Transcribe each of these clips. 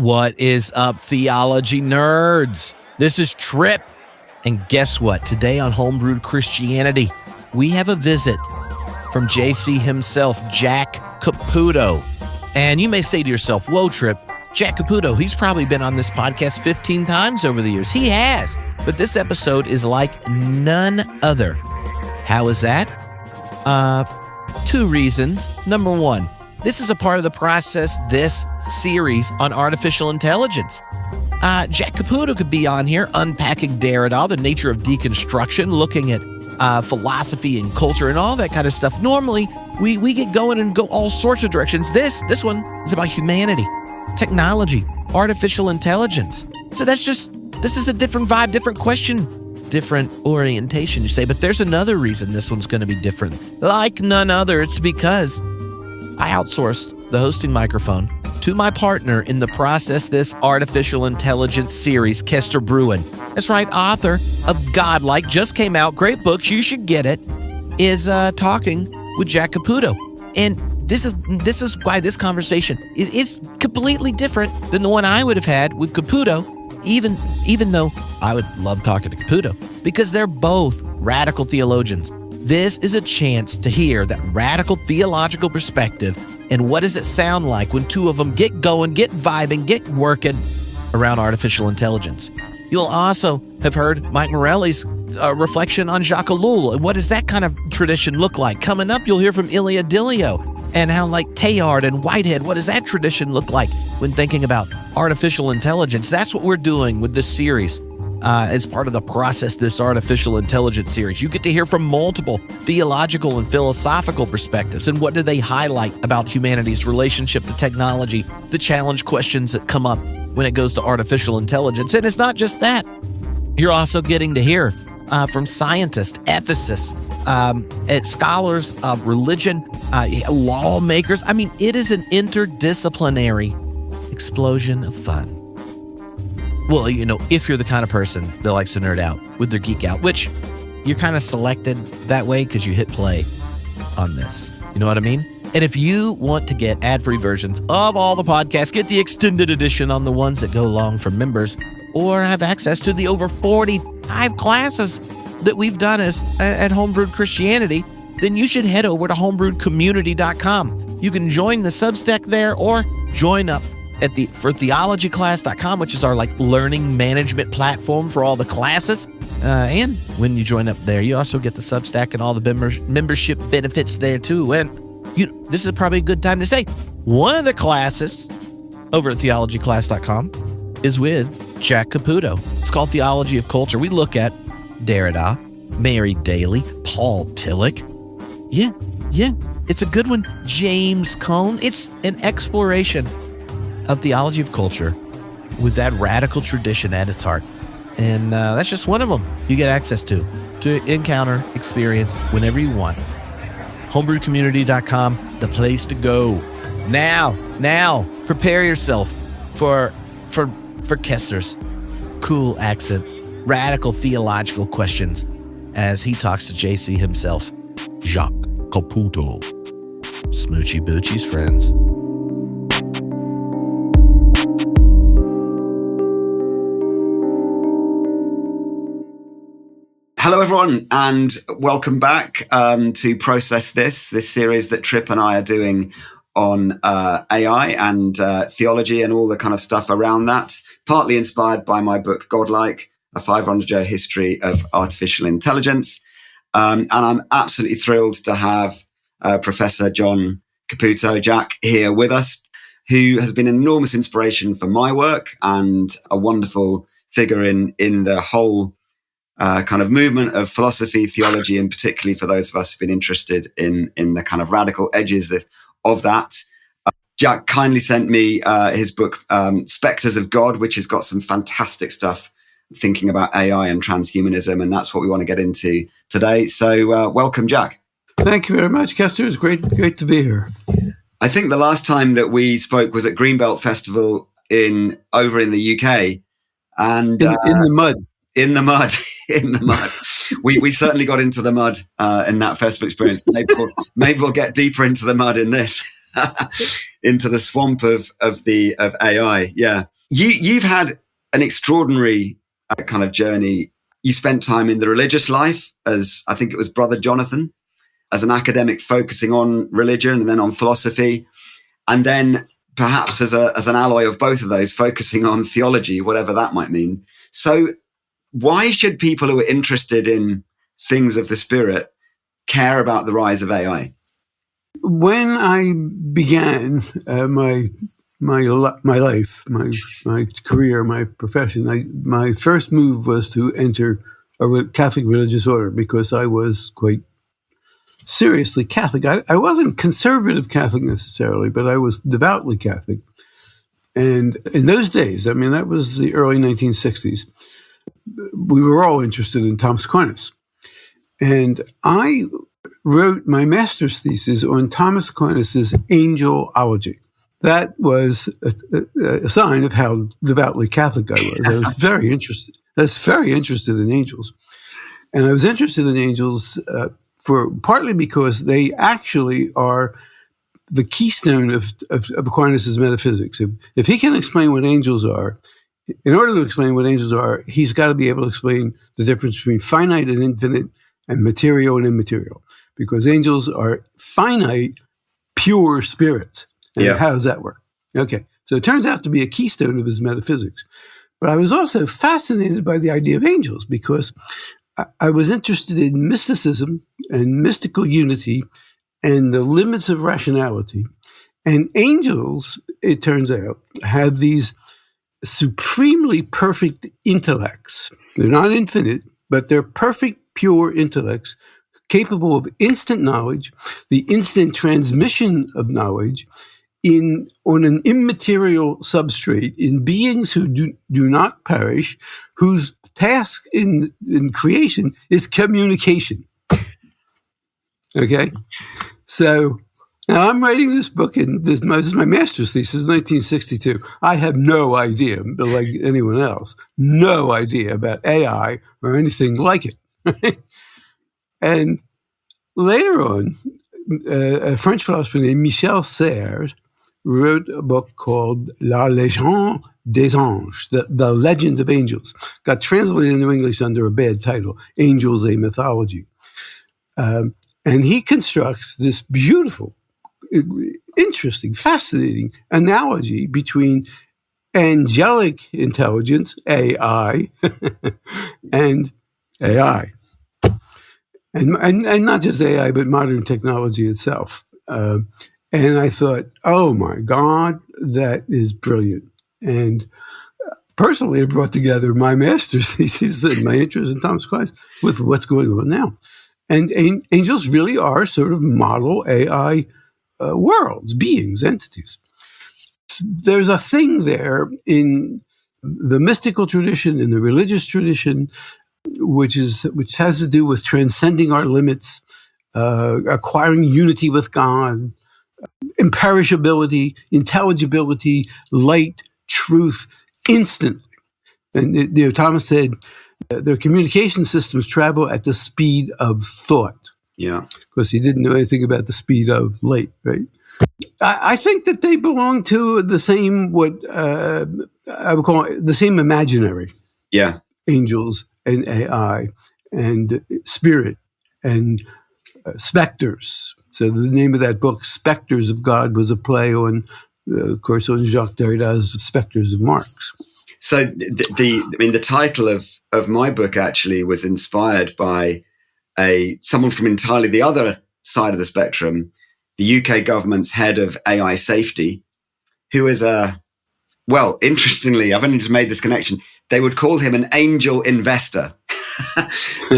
What is up, theology nerds? This is Trip. And guess what? Today on Homebrewed Christianity, we have a visit from JC himself, Jack Caputo. And you may say to yourself, whoa, Trip, Jack Caputo, he's probably been on this podcast 15 times over the years. He has. But this episode is like none other. How is that? Two reasons. Number one, this is a part of the process, this series on artificial intelligence. Jack Caputo could be on here unpacking Derrida, the nature of deconstruction, looking at philosophy and culture and all that kind of stuff. Normally, we get going and go all sorts of directions. This one is about humanity, technology, artificial intelligence. So this is a different vibe, different question, different orientation, you say. But there's another reason this one's going to be different. Like none other, it's because I outsourced the hosting microphone to my partner in the Process This Artificial Intelligence series, Kester Brewin. That's right, author of Godlike, just came out, great books, you should get it, is talking with Jack Caputo. And this is why this conversation is completely different than the one I would have had with Caputo, even though I would love talking to Caputo, because they're both radical theologians. This is a chance to hear that radical theological perspective and what does it sound like when two of them get going, get vibing, get working around artificial intelligence. You'll also have heard Mike Morelli's reflection on Jacques Ellul, and what does that kind of tradition look like? Coming up, you'll hear from Ilia Dilio and how like Teilhard and Whitehead, what does that tradition look like when thinking about artificial intelligence? That's what we're doing with this series. As part of the Process This Artificial Intelligence series. You get to hear from multiple theological and philosophical perspectives, and what do they highlight about humanity's relationship to technology, the challenge questions that come up when it goes to artificial intelligence. And it's not just that. You're also getting to hear from scientists, ethicists, scholars of religion, lawmakers. I mean, it is an interdisciplinary explosion of fun. Well, you know, if you're the kind of person that likes to nerd out with their geek out, which you're kind of selected that way because you hit play on this. You know what I mean? And if you want to get ad-free versions of all the podcasts, get the extended edition on the ones that go along for members, or have access to the over 45 classes that we've done at Homebrewed Christianity, then you should head over to homebrewedcommunity.com. You can join the Substack there or join up for theologyclass.com, which is our learning management platform for all the classes. And when you join up there, you also get the Substack and all the membership benefits there too. And this is probably a good time to say one of the classes over at theologyclass.com is with Jack Caputo. It's called Theology of Culture. We look at Derrida, Mary Daly, Paul Tillich. Yeah, it's a good one. James Cone. It's an exploration of theology of culture with that radical tradition at its heart. And that's just one of them you get access to encounter, experience whenever you want. Homebrewedcommunity.com, the place to go. Now, prepare yourself for Kester's cool accent, radical theological questions as he talks to JC himself, Jacques Caputo. Smoochy boochies, friends. Hello, everyone, and welcome back to Process This series that Trip and I are doing on AI and theology and all the kind of stuff around that, partly inspired by my book, Godlike, a 500-year history of artificial intelligence. And I'm absolutely thrilled to have Professor John Caputo, Jack, here with us, who has been an enormous inspiration for my work and a wonderful figure in the whole kind of movement of philosophy, theology, and particularly for those of us who've been interested in the kind of radical edges of that. Jack kindly sent me his book, Spectres of God, which has got some fantastic stuff thinking about AI and transhumanism, and that's what we want to get into today. So welcome, Jack. Thank you very much, Kester. It's great to be here. I think the last time that we spoke was at Greenbelt Festival over in the UK. And in the mud. In the mud. In the mud. We certainly got into the mud in that festival experience. Maybe we'll get deeper into the mud in this, into the swamp of AI. Yeah. you've had an extraordinary kind of journey. You spent time in the religious life as, I think it was Brother Jonathan, as an academic focusing on religion and then on philosophy. And then perhaps as an alloy of both of those, focusing on theology, whatever that might mean. So why should people who are interested in things of the Spirit care about the rise of AI? When I began my life, my career, my profession, my first move was to enter a Catholic religious order because I was quite seriously Catholic. I wasn't conservative Catholic necessarily, but I was devoutly Catholic. And in those days, I mean, that was the early 1960s, we were all interested in Thomas Aquinas. And I wrote my master's thesis on Thomas Aquinas' angelology. That was a sign of how devoutly Catholic I was. I was very interested. I was very interested in angels. And I was interested in angels partly because they actually are the keystone of Aquinas' metaphysics. If he can explain what angels are, in order to explain what angels are, he's got to be able to explain the difference between finite and infinite and material and immaterial. Because angels are finite, pure spirits. And how does that work? Okay, so it turns out to be a keystone of his metaphysics. But I was also fascinated by the idea of angels because I was interested in mysticism and mystical unity and the limits of rationality. And angels, it turns out, have these supremely perfect intellects. They're not infinite, but they're perfect, pure intellects capable of instant knowledge, the instant transmission of knowledge on an immaterial substrate in beings who do not perish, whose task in creation is communication. Okay? So now I'm writing this book, and this is my master's thesis, 1962. I have no idea, like anyone else, no idea about AI or anything like it. And later on, a French philosopher named Michel Serres wrote a book called La Légende des Anges, the Legend of Angels. Got translated into English under a bad title, Angels, a Mythology. And he constructs this beautiful, interesting, fascinating analogy between angelic intelligence, AI, and AI. And not just AI, but modern technology itself. And I thought, oh my God, that is brilliant. And personally, it brought together my master's thesis and my interest in Thomas Aquinas with what's going on now. And angels really are sort of model AI worlds, beings, entities. There's a thing there in the mystical tradition, in the religious tradition, which has to do with transcending our limits, acquiring unity with God, imperishability, intelligibility, light, truth, instantly. And Thomas said their communication systems travel at the speed of thought. Yeah. Because he didn't know anything about the speed of light, right? I think that they belong to the same, what I would call the same imaginary. Yeah. Angels and AI and spirit and specters. So the name of that book, Spectres of God, was a play on, of course, on Jacques Derrida's Spectres of Marx. So the title of my book actually was inspired by someone from entirely the other side of the spectrum, the UK government's head of AI safety, who is interestingly, I've only just made this connection. They would call him an angel investor.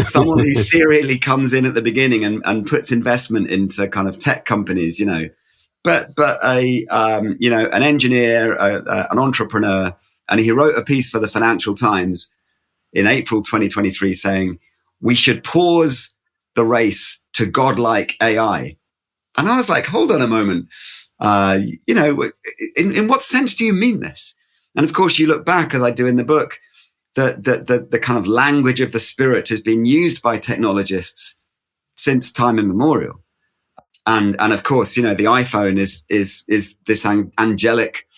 Someone who serially comes in at the beginning and puts investment into kind of tech companies, but an engineer, an entrepreneur. And he wrote a piece for the Financial Times in April 2023 saying, we should pause the race to godlike AI. And I was like, hold on a moment. In what sense do you mean this? And of course, you look back, as I do in the book, the kind of language of the spirit has been used by technologists since time immemorial. And of course, the iPhone is this angelic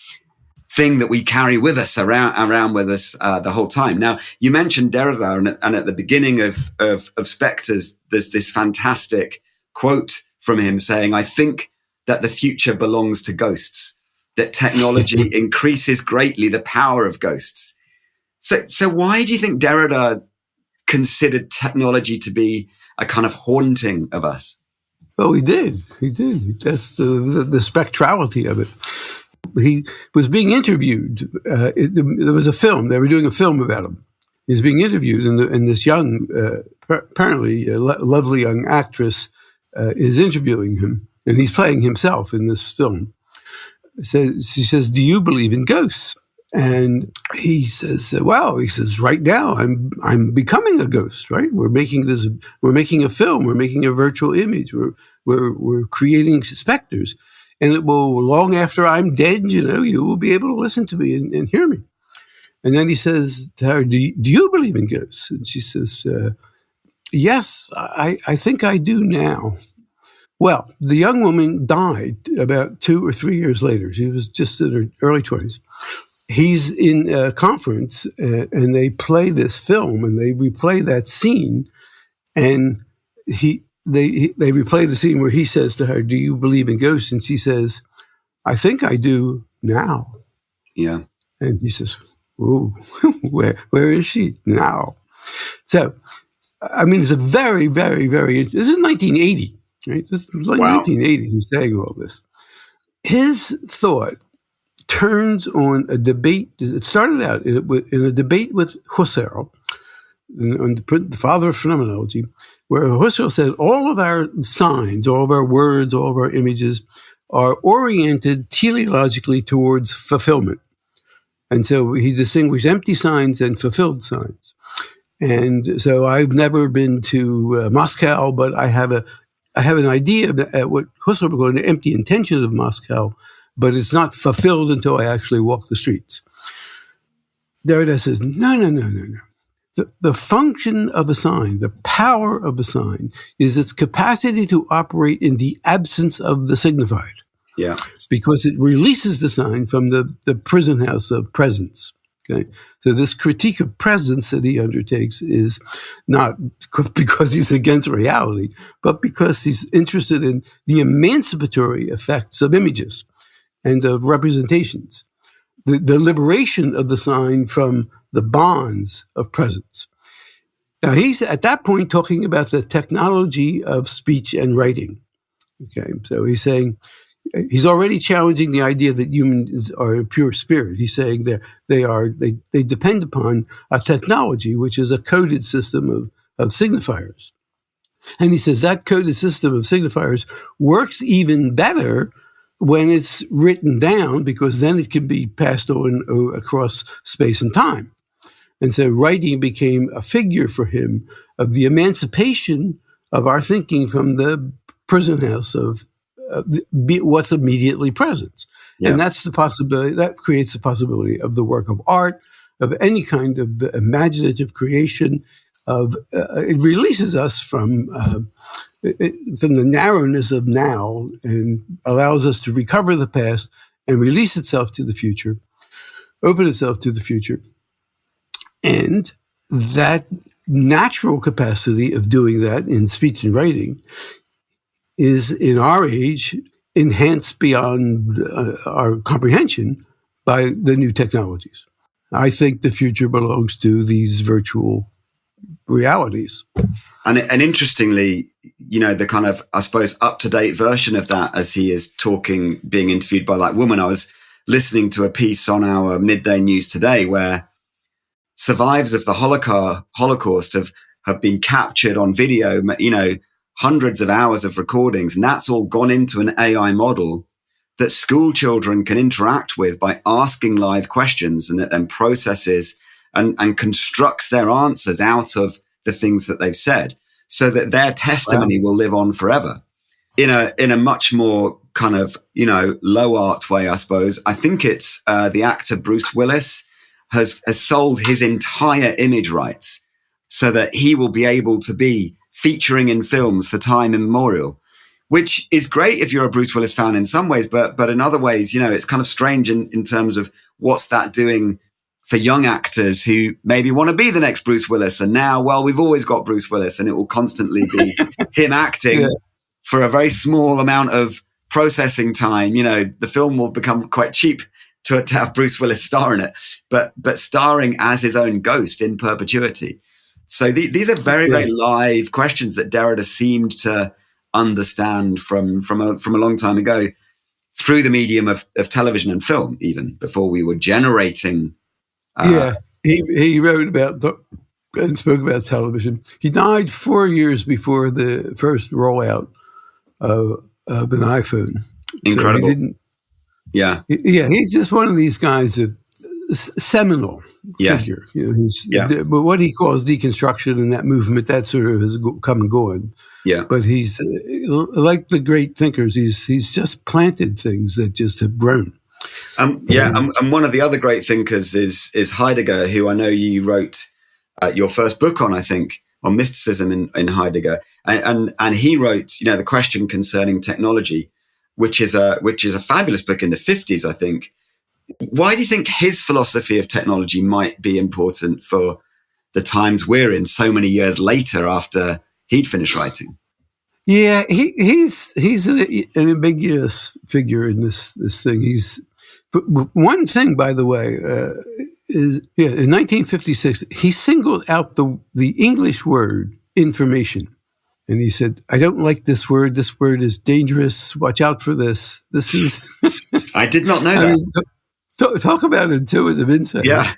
thing that we carry with us around with us the whole time. Now, you mentioned Derrida, and at the beginning of Spectres, there's this fantastic quote from him saying, "I think that the future belongs to ghosts, that technology increases greatly the power of ghosts." So why do you think Derrida considered technology to be a kind of haunting of us? Oh, he did. That's the spectrality of it. He was being interviewed. There was a film. They were doing a film about him. He's being interviewed, and this young, apparently lovely young actress is interviewing him, and he's playing himself in this film. She says, "Do you believe in ghosts?" And he says, "Well," he says, "right now I'm becoming a ghost. Right? We're making a film. We're making a virtual image. We're creating specters, and it will, long after I'm dead, you will be able to listen to me and hear me." And then he says to her, "Do you believe in ghosts?" And she says, "Yes, I think I do now." Well, the young woman died about 2 or 3 years later. She was just in her early 20s. He's in a conference, and they play this film, and they replay that scene, and they replay the scene where he says to her, "Do you believe in ghosts?" And she says, "I think I do now." Yeah. And he says, "Ooh, where is she now?" So, I mean, it's a very, very, very. This is 1980, right? This is like 1980. He's saying all this. His thought turns on a debate. It started out in a debate with Husserl, the father of phenomenology, where Husserl says all of our signs, all of our words, all of our images are oriented teleologically towards fulfillment. And so he distinguished empty signs and fulfilled signs. And so I've never been to Moscow, but I have an idea of what Husserl would call an empty intention of Moscow, but it's not fulfilled until I actually walk the streets. Derrida says, no. The function of a sign, the power of a sign, is its capacity to operate in the absence of the signified. Yeah. Because it releases the sign from the prison house of presence. Okay? So this critique of presence that he undertakes is not because he's against reality, but because he's interested in the emancipatory effects of images and of representations, the liberation of the sign from the bonds of presence. Now, he's at that point talking about the technology of speech and writing. Okay, so he's saying, he's already challenging the idea that humans are a pure spirit. He's saying they depend upon a technology, which is a coded system of signifiers. And he says that coded system of signifiers works even better when it's written down, because then it can be passed on across space and time. And so writing became a figure for him of the emancipation of our thinking from the prison house of what's immediately present. Yeah. And that's the possibility, that creates the possibility of the work of art, of any kind of imaginative creation. It releases us from the narrowness of now and allows us to recover the past and release itself to the future, open itself to the future. And that natural capacity of doing that in speech and writing is, in our age, enhanced beyond our comprehension by the new technologies. I think the future belongs to these virtual realities. And interestingly, the kind of, I suppose, up-to-date version of that, as he is talking, being interviewed by that woman, I was listening to a piece on our midday news today where survivors of the Holocaust have been captured on video, hundreds of hours of recordings, and that's all gone into an AI model that school children can interact with by asking live questions, and it then processes and constructs their answers out of the things that they've said, so that their testimony will live on forever in a much more kind of, low art way, I suppose. I think it's the actor Bruce Willis has sold his entire image rights so that he will be able to be featuring in films for time immemorial. which is great if you're a Bruce Willis fan in some ways, but in other ways, it's kind of strange in terms of what's that doing for young actors who maybe want to be the next Bruce Willis. And now, well, we've always got Bruce Willis, and it will constantly be him acting for a very small amount of processing time. The film will become quite cheap to have Bruce Willis star in it, but starring as his own ghost in perpetuity. So these are very, very live questions that Derrida seemed to understand from a long time ago through the medium of television and film, even before we were generating. He wrote about and spoke about television. He died 4 years before the first rollout of an iPhone. Incredible. So he's just one of these guys that seminal figure. But what he calls deconstruction and that movement, that sort of has come and gone. Yeah. But he's like the great thinkers. He's just planted things that just have grown. And one of the other great thinkers is Heidegger, who I know you wrote your first book on, I think, on mysticism in Heidegger, and he wrote, the question concerning technology, which is a fabulous book in the 50s, I think. Why do you think his philosophy of technology might be important for the times we're in so many years later after he'd finished writing? Yeah, he's an ambiguous figure in this thing. But one thing, by the way, is in 1956 he singled out the English word information, and he said, "I don't like this word. This word is dangerous. Watch out for this. This is." I did not know that. Talk about intuitive insight. Yeah.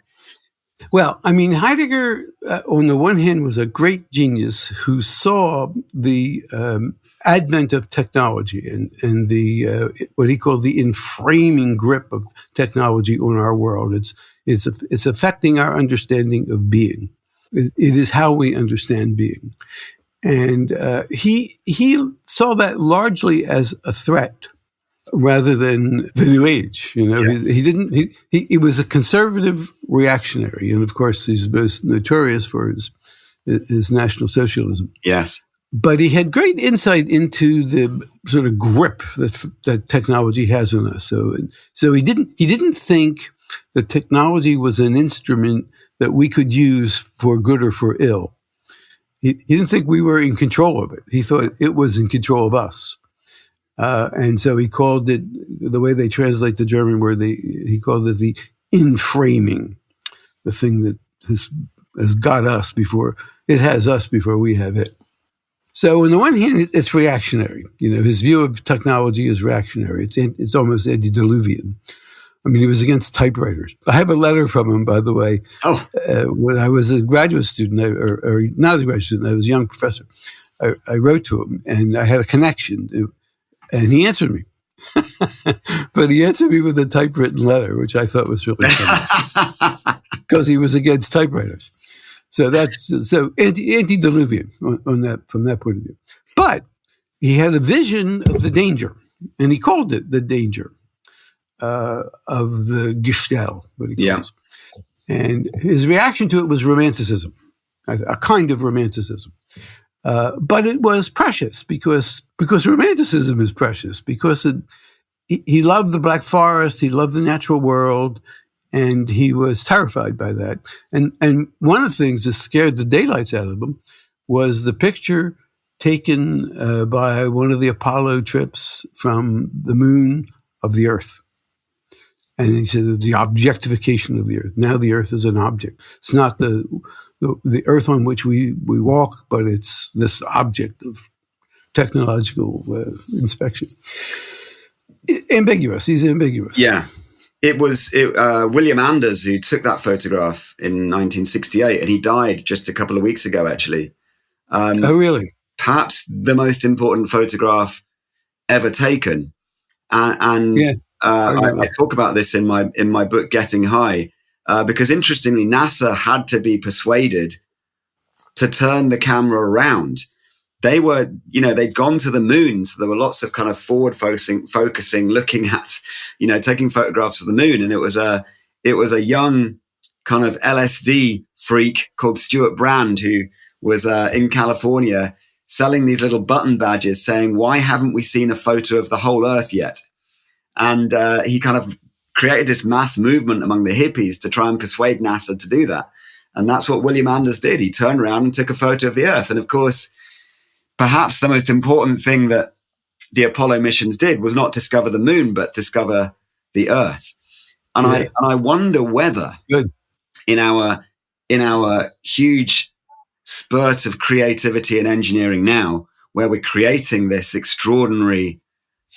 Well, Heidegger, on the one hand, was a great genius who saw the advent of technology and the what he called the inframing grip of technology on our world. It's affecting our understanding of being. It is how we understand being, and he saw that largely as a threat rather than the New Age. He was a conservative reactionary, and of course he's most notorious for his National Socialism. Yes. But he had great insight into the sort of grip that technology has on us. So he didn't think that technology was an instrument that we could use for good or for ill. He didn't think we were in control of it. He thought it was in control of us. And so he called it, the way they translate the German word, he called it the inframing, the thing that has got us before, it has us before we have it. So on the one hand, it's reactionary. His view of technology is reactionary. It's almost antediluvian. He was against typewriters. I have a letter from him, by the way. Oh. When I was a graduate student, or not a graduate student, I was a young professor. I wrote to him, and I had a connection. And he answered me. But he answered me with a typewritten letter, which I thought was really funny. Because he was against typewriters. So that's antediluvian on that, from that point of view. But he had a vision of the danger, and he called it the danger of the Gestell, what he calls. And his reaction to it was romanticism, a kind of romanticism. But it was precious because romanticism is precious, because he loved the Black Forest, he loved the natural world, and he was terrified by that. And one of the things that scared the daylights out of him was the picture taken by one of the Apollo trips from the moon of the Earth. And he said the objectification of the Earth. Now the Earth is an object. It's not the Earth on which we walk, but it's this object of technological inspection. Ambiguous. He's ambiguous. Yeah. It was William Anders who took that photograph in 1968, and he died just a couple of weeks ago, actually. Oh, really? Perhaps the most important photograph ever taken. I talk about this in my book, Getting High, because interestingly, NASA had to be persuaded to turn the camera around. They were, they'd gone to the moon, so there were lots of kind of forward focusing, looking at, taking photographs of the moon. And it was a young kind of LSD freak called Stuart Brand, who was in California, selling these little button badges saying, why haven't we seen a photo of the whole Earth yet? And he kind of created this mass movement among the hippies to try and persuade NASA to do that. And that's what William Anders did. He turned around and took a photo of the Earth. And of course, perhaps the most important thing that the Apollo missions did was not discover the moon, but discover the Earth. And I wonder whether in our huge spurt of creativity and engineering now, where we're creating this extraordinary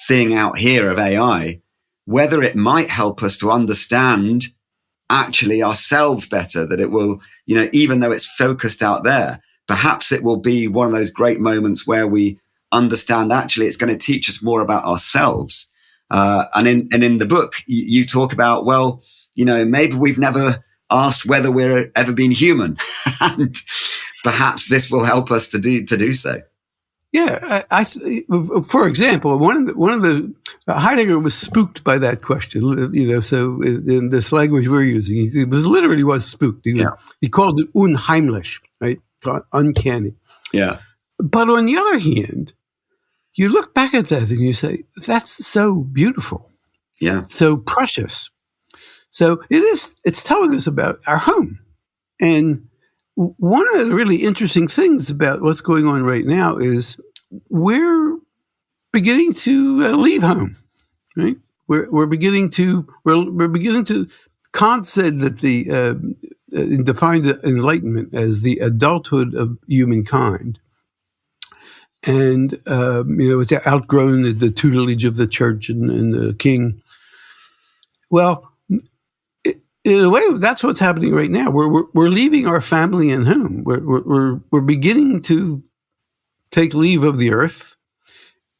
thing out here of AI, whether it might help us to understand actually ourselves better, that it will, even though it's focused out there, perhaps it will be one of those great moments where we understand actually it's going to teach us more about ourselves. And in the book, you talk about, well, maybe we've never asked whether we're ever been human, and perhaps this will help us to do so. Yeah, for example, one of the Heidegger was spooked by that question. So in this language we're using, he was spooked. He called it unheimlich, right? Uncanny. Yeah. But on the other hand, you look back at that and you say, that's so beautiful. Yeah. So precious. So it's telling us about our home. And one of the really interesting things about what's going on right now is we're beginning to leave home, right? We're beginning to Kant said that defined enlightenment as the adulthood of humankind. And, it's outgrown the tutelage of the church and the king. Well, in a way, that's what's happening right now. We're leaving our family and home. We're beginning to take leave of the earth,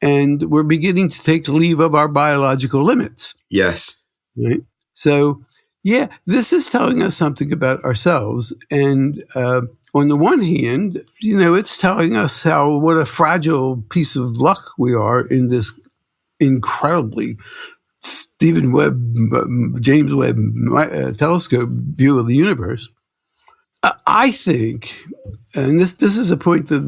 and we're beginning to take leave of our biological limits. Yes. Right. So, yeah, this is telling us something about ourselves. And on the one hand, it's telling us what a fragile piece of luck we are in this incredibly James Webb telescope view of the universe. I think, and this is a point that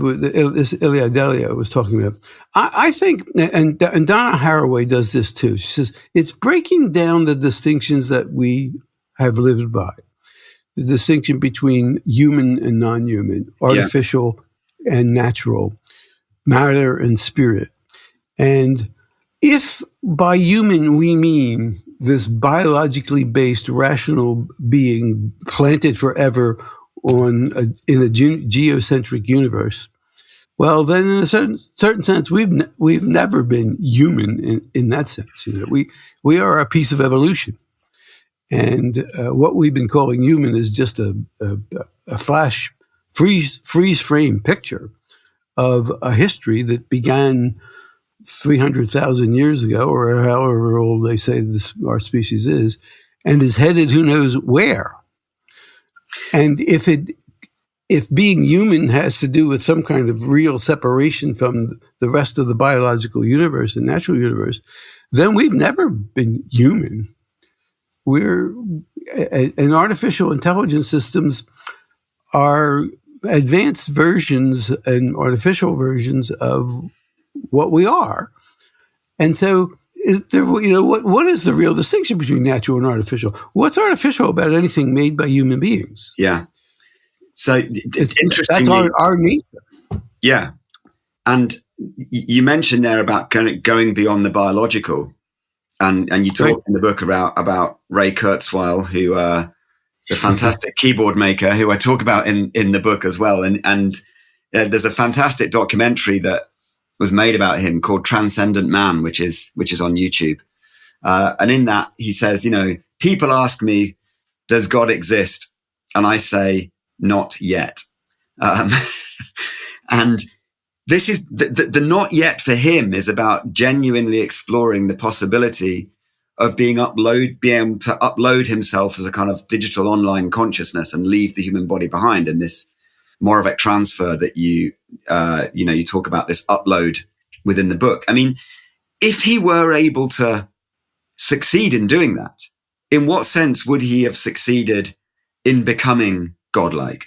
Ilia Delio was talking about. I think, and Donna Haraway does this too. She says it's breaking down the distinctions that we have lived by, the distinction between human and non-human, artificial and natural, matter and spirit. And if by human we mean this biologically based rational being planted forever in a geocentric universe, well, then in a certain sense, we've never been human in that sense. We are a piece of evolution, and what we've been calling human is just a flash freeze frame picture of a history that began 300,000 years ago, or however old they say our species is, and is headed who knows where. And if being human has to do with some kind of real separation from the rest of the biological universe and natural universe, then we've never been human. And artificial intelligence systems are advanced versions and artificial versions of what we are. And so is there, what is the real distinction between natural and artificial? What's artificial about anything made by human beings? Yeah. So interesting. That's our nature. Yeah. And you mentioned there about going beyond the biological, and you talk in the book about Ray Kurzweil, who the fantastic keyboard maker, who I talk about in the book as well. And there's a fantastic documentary that was made about him called Transcendent Man, which is on YouTube. And in that, he says, people ask me, does God exist? And I say, not yet. And this is the not yet for him is about genuinely exploring the possibility of being able to upload himself as a kind of digital online consciousness and leave the human body behind in this Moravec transfer that you talk about, this upload within the book. I mean, if he were able to succeed in doing that, in what sense would he have succeeded in becoming godlike?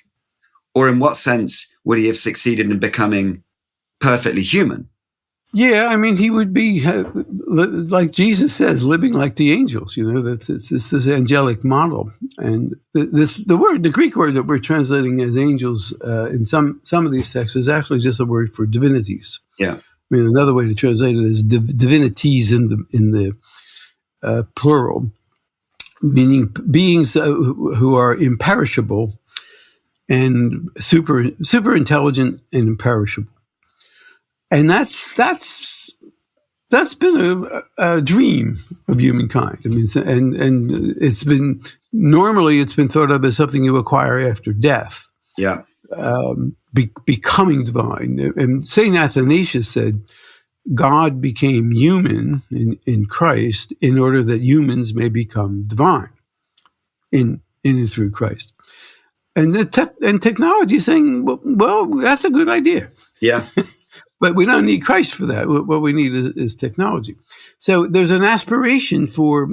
Or in what sense would he have succeeded in becoming perfectly human. Yeah, I mean, he would be, like Jesus says, living like the angels. It's this angelic model. And the Greek word that we're translating as angels in some of these texts is actually just a word for divinities. Yeah. I mean, another way to translate it is divinities in the plural, meaning beings who are imperishable and super intelligent and imperishable. And that's been a dream of humankind. I mean, and it's been thought of as something you acquire after death. Yeah. Becoming divine. And Saint Athanasius said, God became human in Christ in order that humans may become divine in and through Christ. And technology is saying, well, that's a good idea. Yeah. But we don't need Christ for that. What we need is technology. So there's an aspiration for,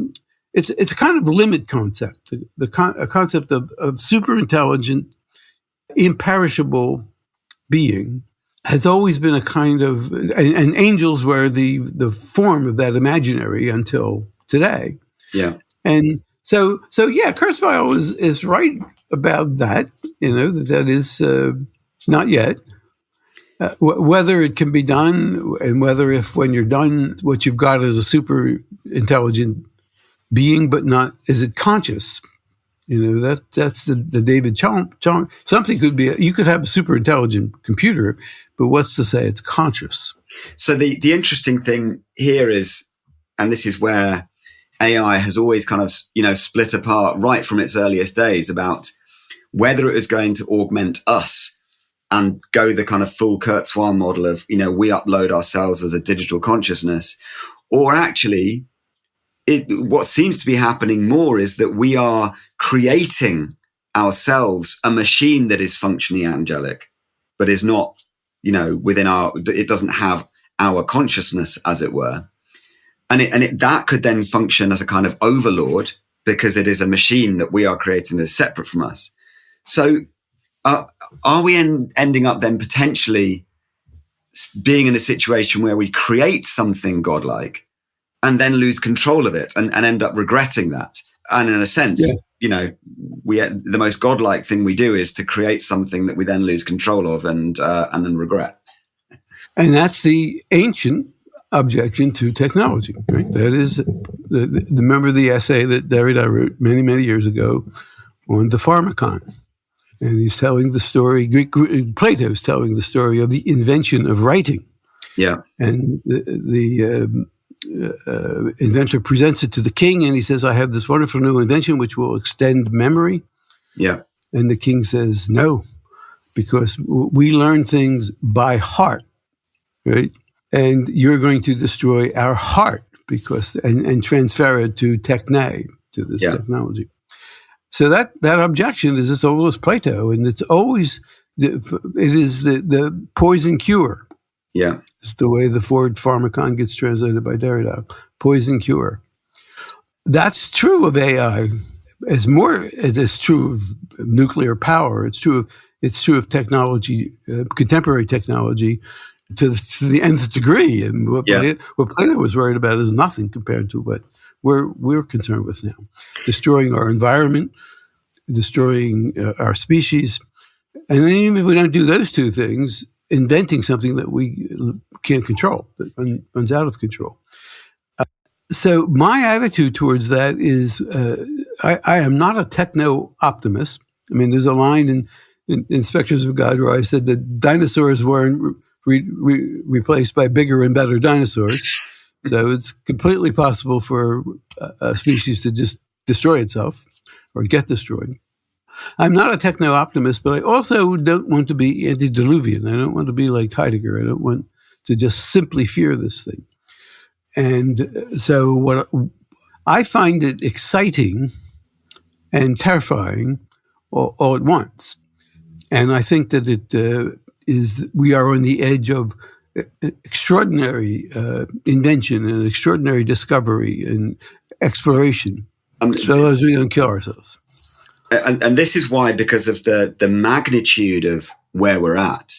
it's a kind of limit concept, a concept of super intelligent, imperishable being has always been a kind of, and angels were the form of that imaginary until today. Yeah. And so yeah, Kurzweil is right about that, that is not yet. Whether it can be done, and whether when you're done, what you've got is a super intelligent being, but not, is it conscious? That's the David Chalmers. Something could be, you could have a super intelligent computer, but what's to say it's conscious? So the interesting thing here is, and this is where AI has always kind of, split apart right from its earliest days about whether it is going to augment us and go the kind of full Kurzweil model of, we upload ourselves as a digital consciousness, or actually what seems to be happening more is that we are creating ourselves a machine that is functionally angelic, but is not, within it doesn't have our consciousness, as it were. And that could then function as a kind of overlord because it is a machine that we are creating that is separate from us. So are we ending up then potentially being in a situation where we create something godlike and then lose control of it and end up regretting that? And in a sense, the most godlike thing we do is to create something that we then lose control of and then regret. And that's the ancient objection to technology, right? That is, remember the essay that Derrida wrote many, many years ago on the Pharmakon. And he's telling the story, Plato is telling the story of the invention of writing. Yeah. And the inventor presents it to the king, and he says, I have this wonderful new invention which will extend memory. Yeah. And the king says, no, because we learn things by heart, right? And you're going to destroy our heart and transfer it to techne, to this technology. So that objection is as old as Plato, and it's always it is the poison cure. Yeah, it's the way the Ford Pharmakon gets translated by Derrida. Poison cure. That's true of AI. It is true of nuclear power. It's true of technology, contemporary technology, to the nth degree. And what Plato was worried about is nothing compared to what we're concerned with now. Destroying our environment, destroying our species. And then even if we don't do those two things, inventing something that we can't control, that runs out of control. So my attitude towards that is I am not a techno-optimist. I mean, there's a line in Inspectors of God where I said that dinosaurs weren't replaced by bigger and better dinosaurs. So it's completely possible for a species to just destroy itself or get destroyed. I'm not a techno-optimist, but I also don't want to be antediluvian. I don't want to be like Heidegger. I don't want to just simply fear this thing. And so what I find it exciting and terrifying all at once. And I think that we are on the edge of extraordinary invention and extraordinary discovery and exploration, so as we don't kill ourselves. And this is why, because of the magnitude of where we're at,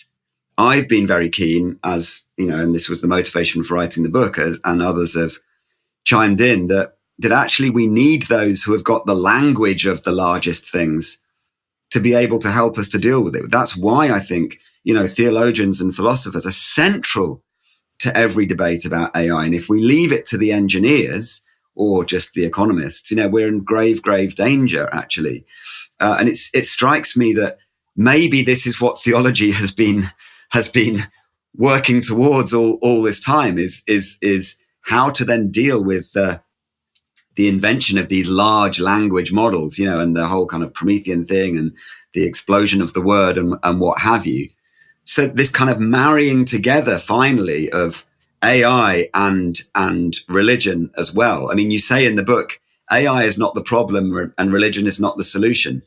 I've been very keen, as you know, and this was the motivation for writing the book, and others have chimed in, that actually we need those who have got the language of the largest things to be able to help us to deal with it. That's why I think, you know, theologians and philosophers are central to every debate about AI. And if we leave it to the engineers or just the economists, you know, we're in grave, grave danger, actually. And it strikes me that maybe this is what theology has been working towards all this time, is how to then deal with the invention of these large language models, you know, and the whole kind of Promethean thing and the explosion of the word and what have you. So this kind of marrying together finally of AI and religion as well. I mean, you say in the book, AI is not the problem and religion is not the solution.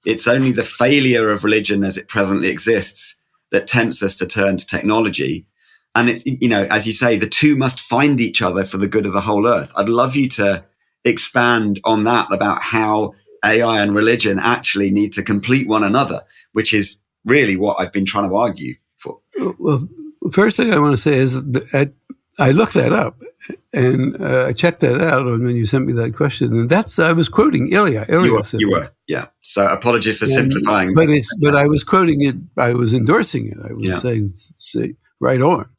It's only the failure of religion as it presently exists that tempts us to turn to technology. And it's, you know, as you say, the two must find each other for the good of the whole earth. I'd love you to expand on that, about how AI and religion actually need to complete one another, which is really what I've been trying to argue for. Well, first thing I want to say is that I looked that up and I checked that out when you sent me that question, and I was quoting Ilya. You were, yeah. So apologies for simplifying, but I was quoting it. I was endorsing it. I was saying right on.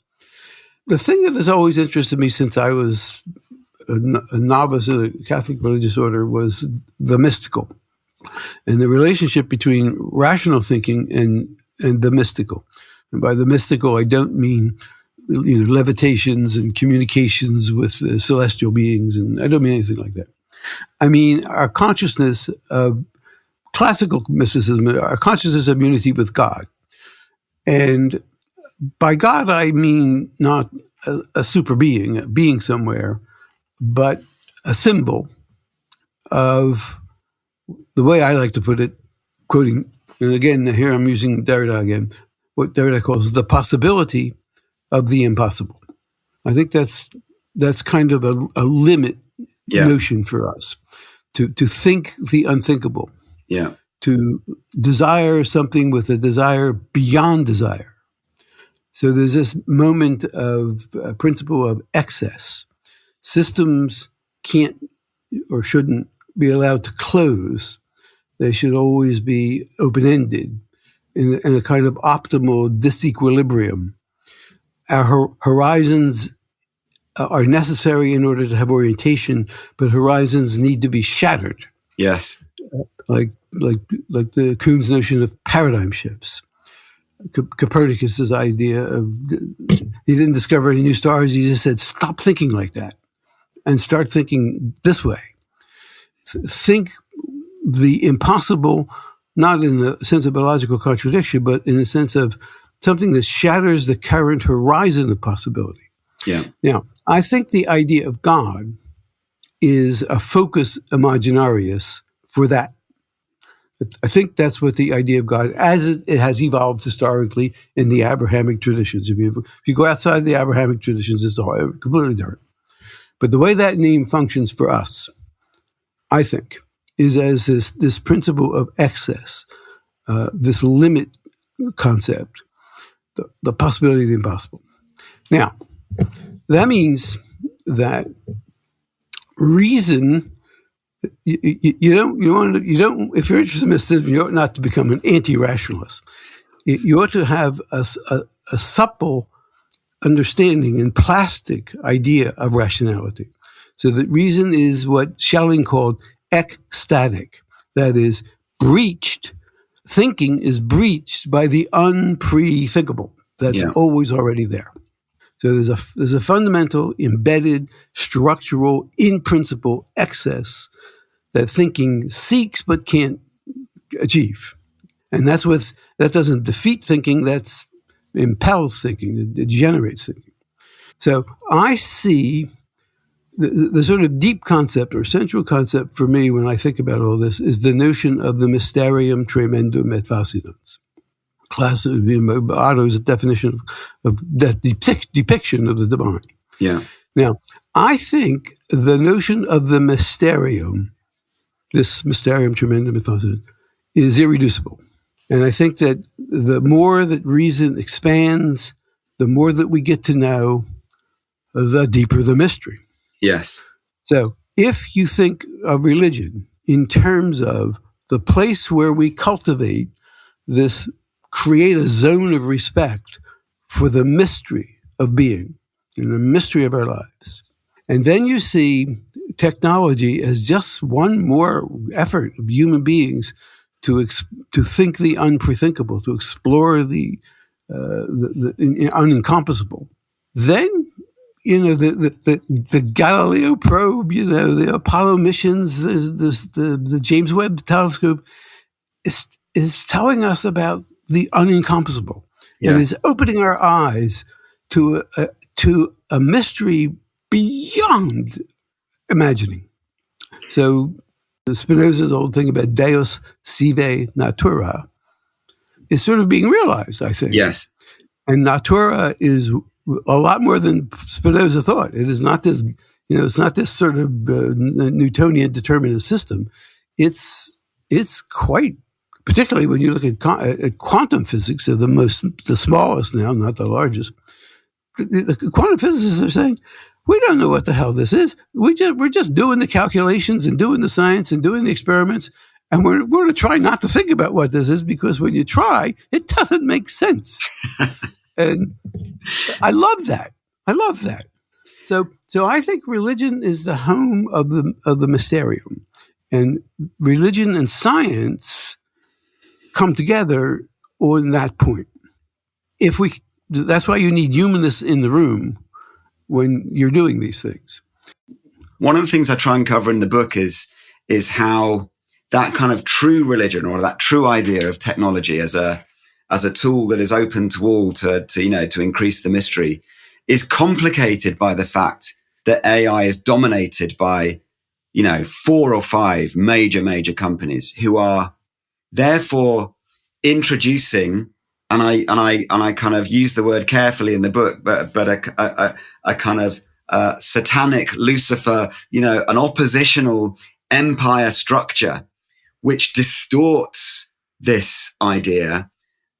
The thing that has always interested me since I was a novice in a Catholic religious order was the mystical, and the relationship between rational thinking and the mystical. And by the mystical, I don't mean, you know, levitations and communications with celestial beings, and I don't mean anything like that. I mean our consciousness of classical mysticism, our consciousness of unity with God. And by God, I mean not a super being, a being somewhere, but a symbol of, the way I like to put it, quoting, and again, here I'm using Derrida again, what Derrida calls the possibility of the impossible. I think that's kind of a limit notion for us, to think the unthinkable, to desire something with a desire beyond desire. So there's this moment of principle of excess. Systems can't or shouldn't be allowed to close. They should always be open-ended in a kind of optimal disequilibrium. Our horizons are necessary in order to have orientation, but horizons need to be shattered. Yes. Like the Kuhn's notion of paradigm shifts. Copernicus's idea of, he didn't discover any new stars, he just said, stop thinking like that and start thinking this way. Think the impossible, not in the sense of a logical contradiction, but in the sense of something that shatters the current horizon of possibility. Yeah. Now, I think the idea of God is a focus imaginarius for that. I think that's what the idea of God, as it has evolved historically in the Abrahamic traditions. If you go outside the Abrahamic traditions, it's all completely different. But the way that name functions for us, I think, is as this principle of excess, this limit concept, the possibility of the impossible. Now, that means that reason, you don't. If you're interested in mysticism, you ought not to become an anti-rationalist. You ought to have a supple understanding and plastic idea of rationality. So that reason is what Schelling called ecstatic. That is, breached. Thinking is breached by the unprethinkable. That's always already there. So there's a fundamental, embedded, structural, in principle excess that thinking seeks but can't achieve. And that doesn't defeat thinking, that impels thinking, it generates thinking. So I see the sort of deep concept or central concept for me when I think about all this is the notion of the mysterium tremendum et fascinans. Otto's definition of that depiction of the divine. Yeah. Now, I think the notion of the mysterium, this mysterium tremendum et fascinans, is irreducible. And I think that the more that reason expands, the more that we get to know, the deeper the mystery. Yes. So if you think of religion in terms of the place where we cultivate this, create a zone of respect for the mystery of being and the mystery of our lives, and then you see technology as just one more effort of human beings to think the unprethinkable, to explore the unencompassable. Then, the Galileo probe, the Apollo missions, the James Webb Telescope is telling us about the unencompassable, and is opening our eyes to a mystery beyond imagining. So Spinoza's old thing about Deus sive natura is sort of being realized, I think. Yes. And natura is a lot more than Spinoza thought. It is not this, it's not this sort of Newtonian determinist system. It's quite, particularly when you look at quantum physics, of the smallest now, not the largest. The quantum physicists are saying, we don't know what the hell this is. We're just doing the calculations and doing the science and doing the experiments, and we're going to try not to think about what this is, because when you try, it doesn't make sense. And I love that. So I think religion is the home of the mysterium, and religion and science come together on that point. That's why you need humanists in the room when you're doing these things. One of the things I try and cover in the book is how that kind of true religion, or that true idea of technology as a tool that is open to all to increase the mystery, is complicated by the fact that AI is dominated by 4 or 5 major companies who are therefore introducing, and I kind of use the word carefully in the book, but a kind of satanic Lucifer, an oppositional empire structure, which distorts this idea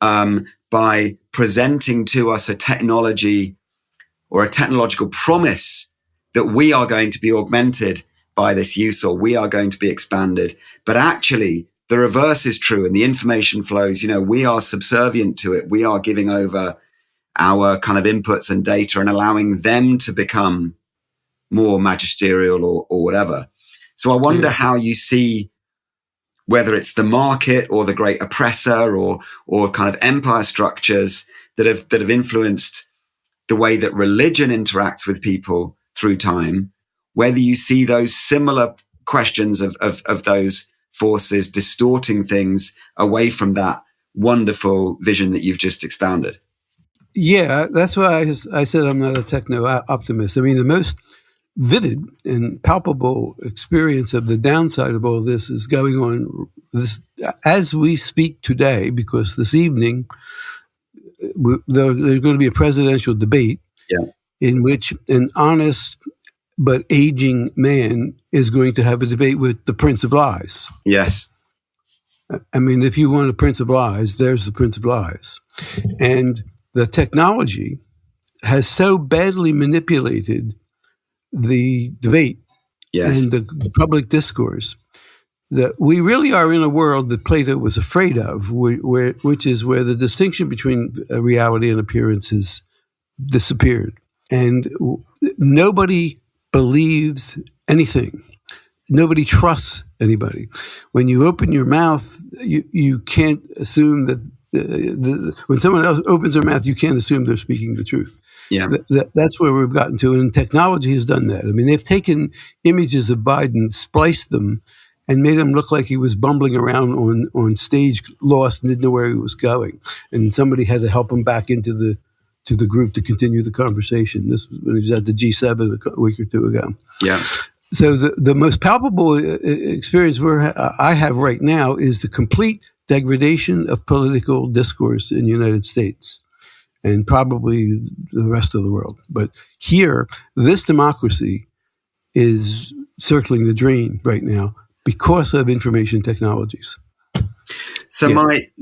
by presenting to us a technology or a technological promise that we are going to be augmented by this use, or we are going to be expanded. But actually, the reverse is true, and the information flows, we are subservient to it. We are giving over our kind of inputs and data and allowing them to become more magisterial or whatever. So I wonder how you see, whether it's the market or the great oppressor or kind of empire structures that have influenced the way that religion interacts with people through time, whether you see those similar questions of those forces distorting things away from that wonderful vision that you've just expounded. Yeah, that's why I said I'm not a techno-optimist. I mean, the most vivid and palpable experience of the downside of all this is going on as we speak today, because this evening there's going to be a presidential debate in which an honest but aging man is going to have a debate with the Prince of Lies. Yes. I mean, if you want a Prince of Lies, there's the Prince of Lies. And the technology has so badly manipulated the debate and the public discourse that we really are in a world that Plato was afraid of, which is where the distinction between reality and appearance has disappeared. And nobody believes anything. Nobody trusts anybody. When you open your mouth, you can't assume that when someone else opens their mouth, you can't assume they're speaking the truth. Yeah, that's where we've gotten to, and technology has done that. I mean, they've taken images of Biden, spliced them, and made him look like he was bumbling around on stage, lost, and didn't know where he was going. And somebody had to help him back into the group to continue the conversation. This was when he was at the G7 a week or two ago. Yeah. So the most palpable experience I have right now is the complete degradation of political discourse in the United States and probably the rest of the world. But here, this democracy is circling the drain right now because of information technologies. So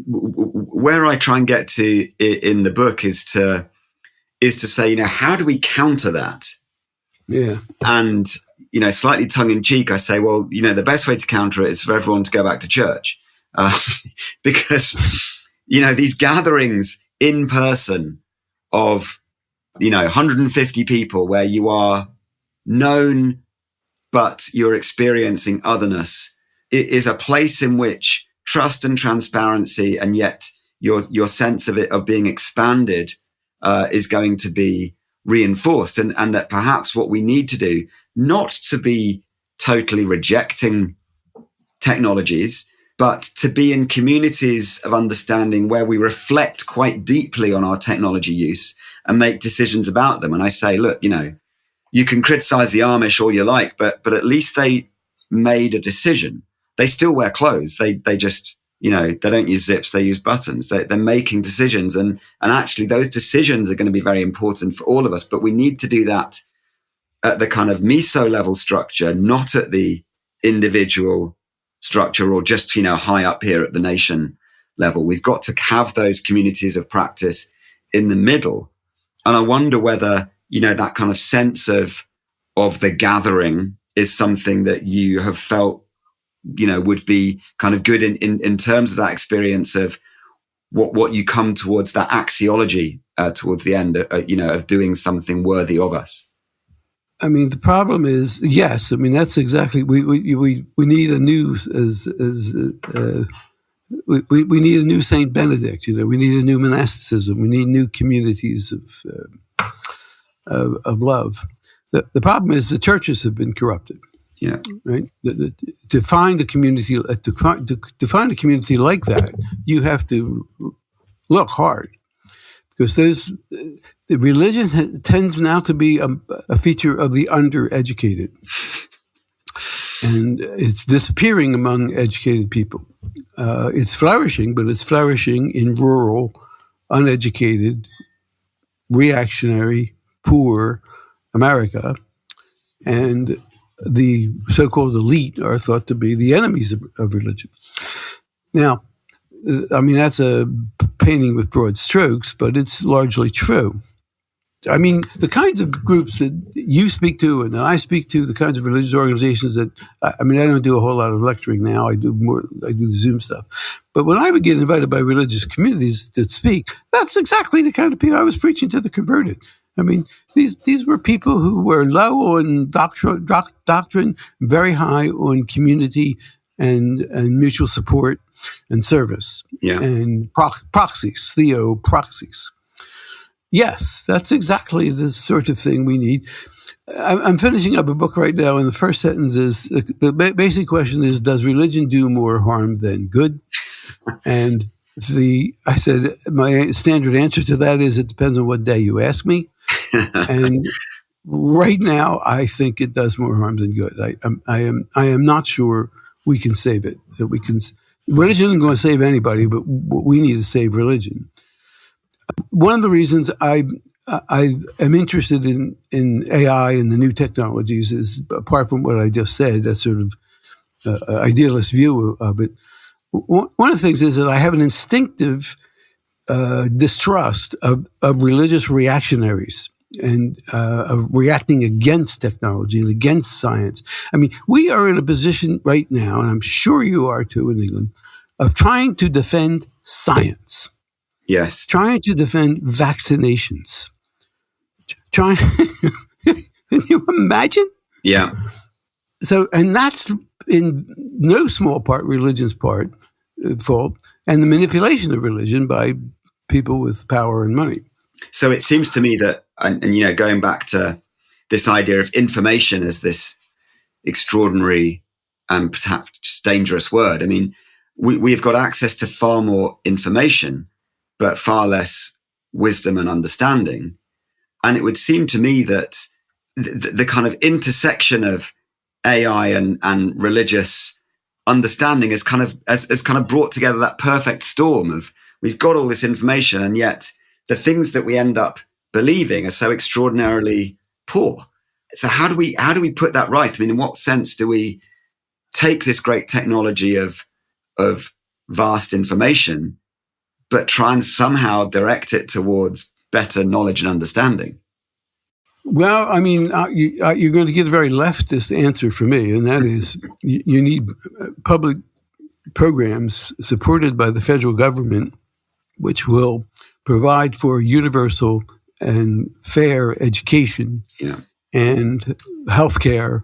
where I try and get to in the book is to say, how do we counter that? Yeah. And, slightly tongue in cheek, I say, well, the best way to counter it is for everyone to go back to church. Because, these gatherings in person of, 150 people where you are known, but you're experiencing otherness, it is a place in which trust and transparency, and yet your sense of being expanded is going to be reinforced. And that perhaps what we need to do, not to be totally rejecting technologies, but to be in communities of understanding where we reflect quite deeply on our technology use and make decisions about them. And I say, look, you can criticize the Amish all you like, but at least they made a decision. They still wear clothes. They just, they don't use zips, they use buttons. They're making decisions. And actually those decisions are going to be very important for all of us. But we need to do that at the kind of meso level structure, not at the individual structure or just, high up here at the nation level. We've got to have those communities of practice in the middle. And I wonder whether, that kind of sense of the gathering is something that you have felt, would be kind of good in terms of that experience of what you come towards, that axiology towards the end, of doing something worthy of us. I mean, the problem is, yes. I mean, that's exactly we need a new we need a new Saint Benedict. We need a new monasticism. We need new communities of love. The problem is the churches have been corrupted. Yeah. Right. To find a community to find a community like that, you have to look hard, because the religion tends now to be a feature of the undereducated, and it's disappearing among educated people. It's flourishing, but it's flourishing in rural, uneducated, reactionary, poor America, and the so-called elite are thought to be the enemies of religion. Now, I mean, that's a painting with broad strokes, but it's largely true. I mean, the kinds of groups that you speak to and that I speak to, the kinds of religious organizations that, I mean, I don't do a whole lot of lecturing now. I do the Zoom stuff. But when I would get invited by religious communities to speak, that's exactly the kind of people I was preaching to the converted. I mean, these were people who were low on doctrine, very high on community and mutual support and service, and proxies, theoproxies. Yes, that's exactly the sort of thing we need. I'm finishing up a book right now, and the first sentence is, the basic question is, does religion do more harm than good? And I said, my standard answer to that is, it depends on what day you ask me. And right now, I think it does more harm than good. I am not sure we can save it. That religion isn't going to save anybody, but we need to save religion. One of the reasons I am interested in AI and the new technologies is, apart from what I just said, that sort of idealist view of it. One of the things is that I have an instinctive distrust of religious reactionaries and of reacting against technology and against science. I mean, we are in a position right now, and I'm sure you are too in England, of trying to defend science. Yes. Trying to defend vaccinations. Can you imagine? Yeah. So, and that's in no small part religion's fault, and the manipulation of religion by people with power and money. So it seems to me that, and going back to this idea of information as this extraordinary and perhaps dangerous word, I mean, we've got access to far more information, but far less wisdom and understanding. And it would seem to me that the kind of intersection of AI and religious understanding has kind of brought together that perfect storm of, we've got all this information, and yet the things that we end up believing are so extraordinarily poor. So how do we put that right? I mean, in what sense do we take this great technology of vast information, but try and somehow direct it towards better knowledge and understanding? Well, I mean, you're going to get a very leftist answer from me, and that is you need public programs supported by the federal government, which will provide for universal and fair education and healthcare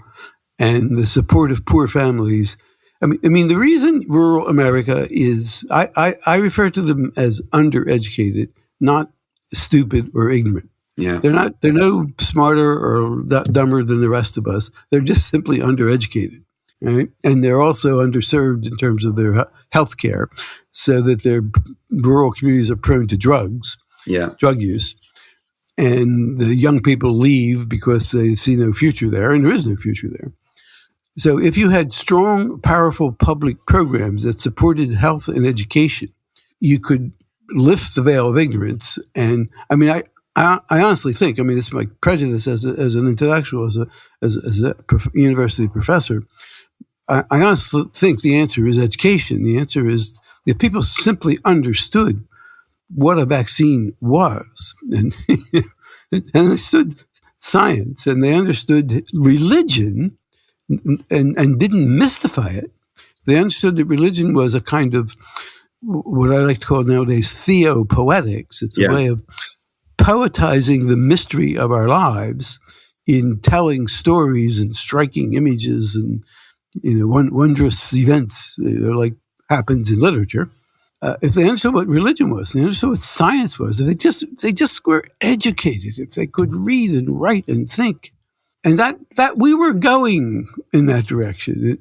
and the support of poor families. I mean, the reason rural America is, I refer to them as undereducated, not stupid or ignorant. Yeah. They're no smarter or dumber than the rest of us. They're just simply undereducated, right? And they're also underserved in terms of their health care, so that their rural communities are prone to drug use. And the young people leave because they see no future there, and there is no future there. So if you had strong, powerful public programs that supported health and education, you could lift the veil of ignorance. And I mean, I honestly think, I mean, it's my prejudice as an intellectual, as a university professor. I honestly think the answer is education. The answer is if people simply understood what a vaccine was, and understood science, and they understood religion, and didn't mystify it. They understood that religion was a kind of what I like to call nowadays theopoetics. It's a way of poetizing the mystery of our lives in telling stories and striking images and wondrous events, like happens in literature. If they understood what religion was, they understood what science was, if they just were educated, if they could read and write and think, and that we were going in that direction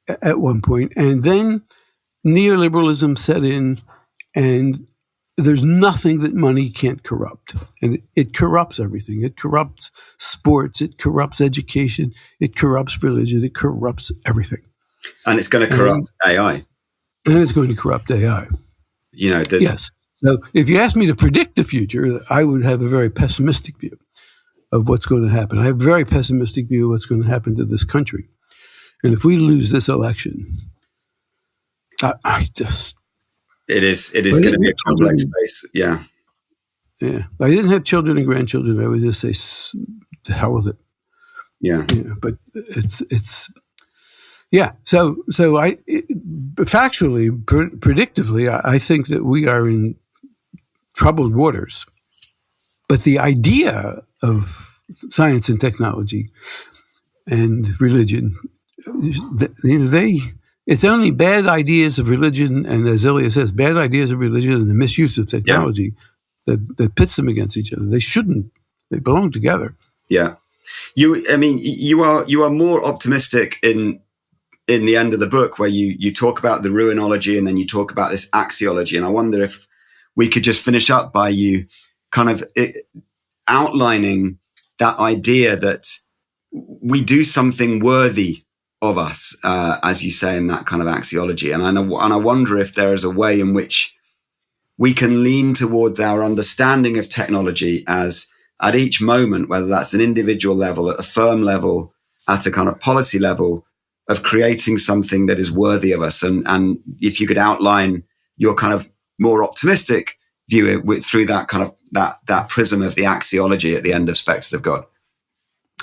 at one point, and then neoliberalism set in, and there's nothing that money can't corrupt. And it corrupts everything. It corrupts sports. It corrupts education. It corrupts religion. It corrupts everything. And it's going to corrupt AI. And it's going to corrupt AI. Yes. So if you ask me to predict the future, I would have a very pessimistic view of what's going to happen. I have a very pessimistic view of what's going to happen to this country. And if we lose this election, It is going to be a complex space. Yeah. Yeah. If I didn't have children and grandchildren, I would just say, to hell with it. Yeah. But it's yeah. So factually, predictively, I think that we are in troubled waters. But the idea of science and technology and religion, it's only bad ideas of religion, and as Ilya says, bad ideas of religion and the misuse of technology that pits them against each other. They shouldn't. They belong together. Yeah. You are more optimistic in the end of the book, where you talk about the ruinology and then you talk about this axiology. And I wonder if we could just finish up by you kind of outlining that idea that we do something worthy of us, as you say, in that kind of axiology. And I wonder if there is a way in which we can lean towards our understanding of technology as at each moment, whether that's an individual level, at a firm level, at a kind of policy level, of creating something that is worthy of us. And if you could outline your kind of more optimistic view through that kind of that prism of the axiology at the end of Spectres of God.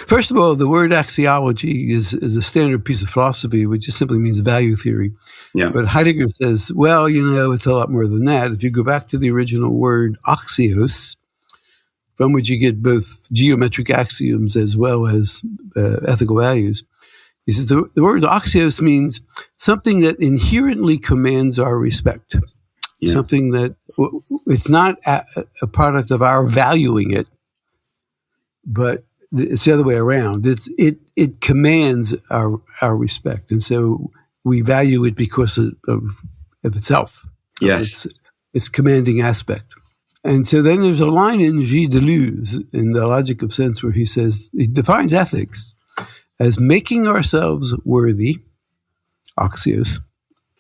First of all, the word axiology is a standard piece of philosophy, which just simply means value theory. Yeah. But Heidegger says, well, it's a lot more than that. If you go back to the original word axios, from which you get both geometric axioms as well as ethical values, he says the word axios means something that inherently commands our respect. Yeah. Something that it's not a product of our valuing it, but it's the other way around. It commands our respect, and so we value it because of itself. Yes, its commanding aspect. And so then there's a line in Gilles Deleuze in The Logic of Sense where he defines ethics as making ourselves worthy, axios,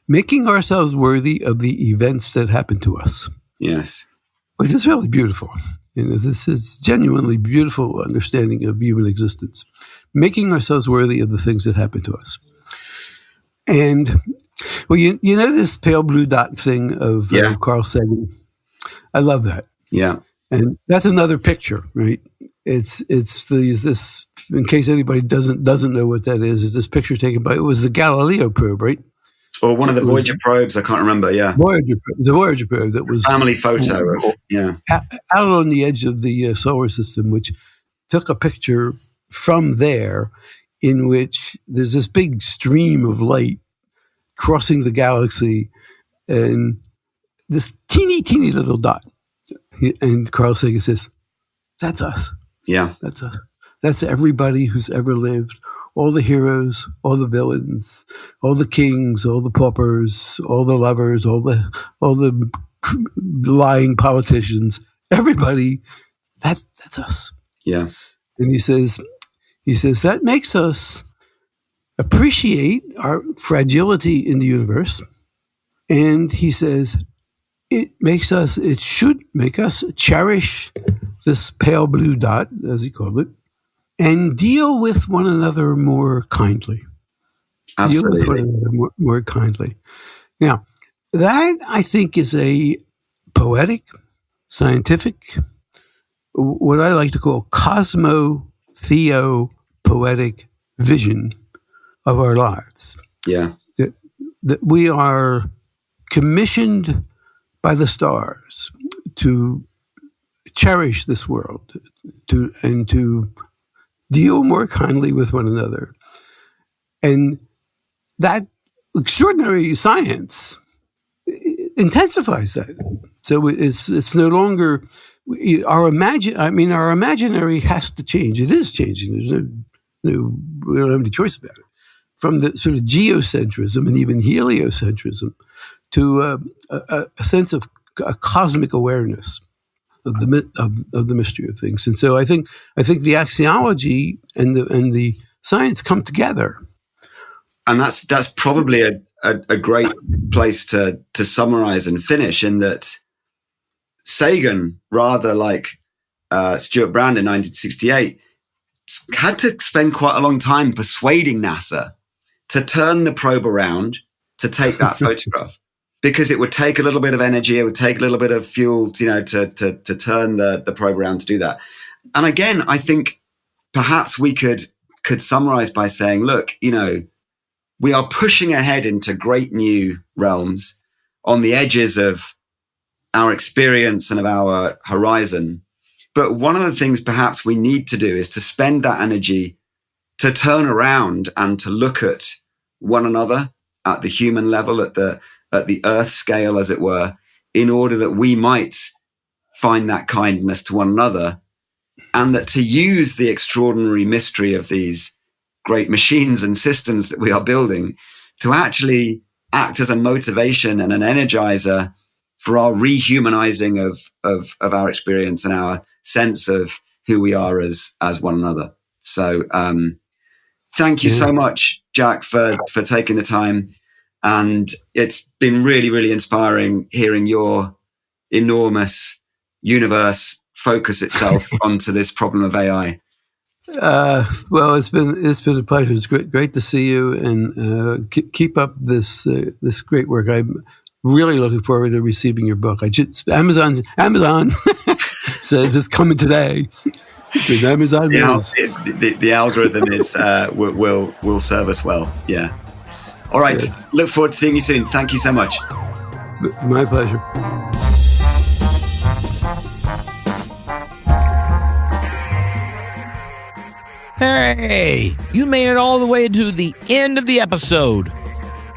making ourselves worthy of the events that happen to us. Yes. Which is really beautiful. This is genuinely beautiful understanding of human existence. Making ourselves worthy of the things that happen to us. And Well, you know this pale blue dot thing of Carl Sagan? I love that. Yeah. And that's another picture, right? It's this, in case anybody doesn't know what that is this picture taken by, it was the Galileo probe, right? Or one of the Voyager probes, I can't remember, the Voyager probe that was... family photo of, out on the edge of the solar system, which took a picture from there in which there's this big stream of light crossing the galaxy and this teeny little dot. And Carl Sagan says, that's us. Yeah. That's us. That's everybody who's ever lived. All the heroes, all the villains, all the kings, all the paupers, all the lovers, all the lying politicians, everybody, that's us. Yeah. And he says that makes us appreciate our fragility in the universe. And he says, it should make us cherish this pale blue dot, as he called it, and deal with one another more kindly. Absolutely. Deal with one another more kindly. Now, that I think is a poetic, scientific, what I like to call cosmo-theo-poetic vision of our lives. Yeah. That we are commissioned by the stars to cherish this world, to deal more kindly with one another. And that extraordinary science intensifies that. So it's no longer our imaginary has to change. It is changing. There's no we don't have any choice about it. From the sort of geocentrism and even heliocentrism to a sense of a cosmic awareness of the mystery of things. And so I think the axiology and the science come together. And that's probably a great place to summarize and finish, in that Sagan, rather like Stuart Brand in 1968, had to spend quite a long time persuading NASA to turn the probe around to take that photograph, because it would take a little bit of energy, it would take a little bit of fuel, to turn the probe around to do that. And again, I think perhaps we could summarize by saying, look, we are pushing ahead into great new realms on the edges of our experience and of our horizon. But one of the things perhaps we need to do is to spend that energy to turn around and to look at one another at the human level, at the earth scale, as it were, in order that we might find that kindness to one another, and that to use the extraordinary mystery of these great machines and systems that we are building to actually act as a motivation and an energizer for our rehumanizing of our experience and our sense of who we are as one another. So thank you so much, Jack, for taking the time. And it's been really, really inspiring hearing your enormous universe focus itself onto this problem of AI. Well, it's been a pleasure. It's great to see you, and keep up this great work. I'm really looking forward to receiving your book. Amazon says it's coming today. It's an Amazon news. The algorithm is will serve us well. Yeah. All right. Good. Look forward to seeing you soon. Thank you so much. My pleasure. Hey, you made it all the way to the end of the episode.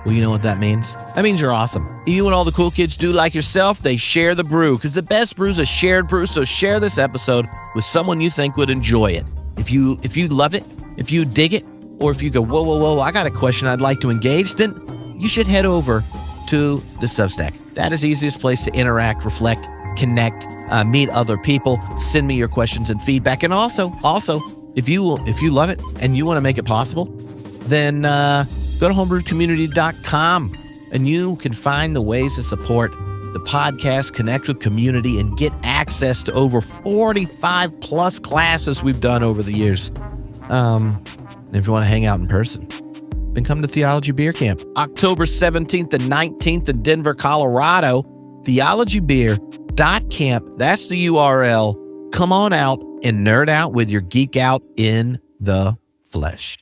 Well, you know what that means? That means you're awesome. You and all the cool kids do like yourself, they share the brew, because the best brew is a shared brew. So share this episode with someone you think would enjoy it. If you love it, if you dig it, or if you go, whoa, I got a question I'd like to engage, then you should head over to the Substack. That is the easiest place to interact, reflect, connect, meet other people, send me your questions and feedback. And also, if you love it and you want to make it possible, then go to homebrewcommunity.com and you can find the ways to support the podcast, connect with community, and get access to over 45 plus classes we've done over the years. If you want to hang out in person, then come to Theology Beer Camp. October 17th and 19th in Denver, Colorado. theologybeer.camp. That's the URL. Come on out and nerd out with your geek out in the flesh.